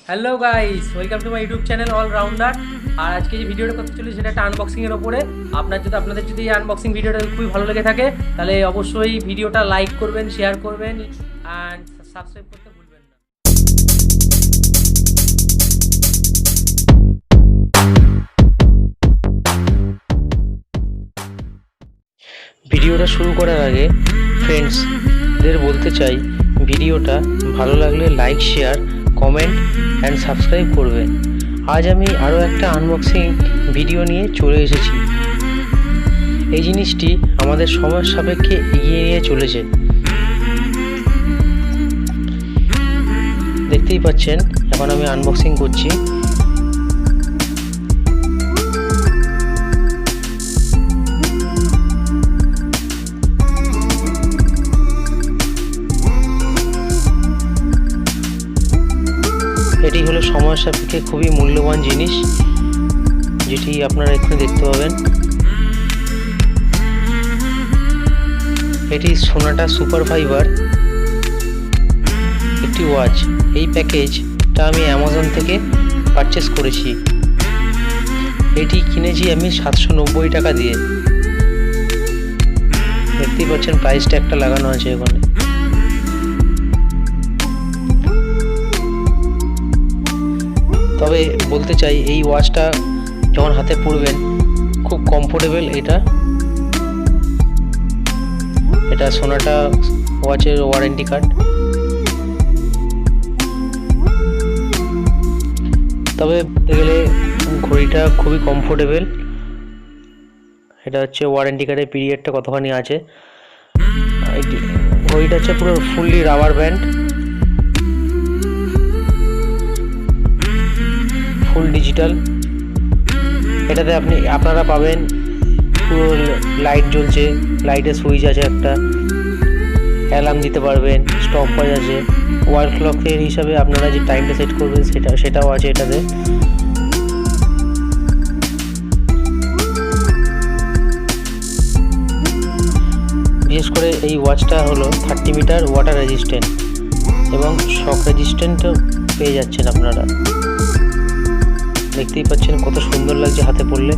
Hello guys, welcome to my YouTube channel Allrounder. আর আজকে যে ভিডিওটা করতে চলেছি সেটা একটা আনবক্সিংয়ের ওপরে। আপনাদের যদি এই আনবক্সিং ভিডিওটা খুবই ভালো লেগে থাকে তাহলে অবশ্যই ভিডিওটা লাইক করবেন, শেয়ার করবেন অ্যান্ড সাবস্ক্রাইব করতে ভুলবেন না। ভিডিওটা শুরু করার আগে ফ্রেন্ডসদের বলতে চাই, ভিডিওটা ভালো লাগলে like, share, comment and subscribe করবেন। আজ আমি আরও একটা আনবক্সিং ভিডিও নিয়ে চলে এসেছি। এই জিনিসটি আমাদের সময়ের সাপেক্ষে এগিয়ে নিয়ে চলেছে। দেখতেই পাচ্ছেন এখন আমি আনবক্সিং করছি। এটি হলো সময়ের সাপেক্ষে খুবই মূল্যবান জিনিস, যেটি আপনারা এখানে দেখতে পাবেন। এটি সোনাটা সুপার ফাইবার একটি ওয়াচ। এই প্যাকেজটা আমি অ্যামাজন থেকে পারচেস করেছি। এটি কিনেছি আমি 790 টাকা দিয়ে। দেখতেই পাচ্ছেন প্রাইস ট্যাগটা লাগানো আছে এখানে। তবে বলতে চাই, এই ওয়াচটা যখন হাতে পরবেন খুব কমফোর্টেবল। এটা সোনাটা ওয়াচের ওয়ারেন্টি কার্ড। তবে বলতে গেলে ঘড়িটা খুবই কমফোর্টেবল। এটা হচ্ছে ওয়ারেন্টি কার্ডের পিরিয়ডটা কতখানি আছে। ঘড়িটা হচ্ছে পুরো fully rubber band, full digital. এটাতে আপনারা পাবেন পুরো লাইট জ্বলছে, লাইটের সুইচ আছে, একটা অ্যালার্ম দিতে পারবেন, স্টপ ওয়াচ আছে, ওয়াল ক্লকের হিসাবে আপনারা যে টাইমটা সেট করবেন সেটাও আছে এটাতে। বিশেষ করে এই ওয়াচটা হলো 30 মিটার ওয়াটার রেজিস্ট্যান্ট এবং শক রেজিস্ট্যান্টও পেয়ে যাচ্ছেন আপনারা। দেখতেই পাচ্ছেন কত সুন্দর লাগছে হাতে পরলে,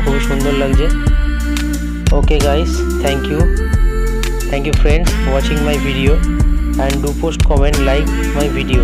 খুবই সুন্দর লাগছে। Okay guys, thank you friends watching my video and do post, comment, like my video.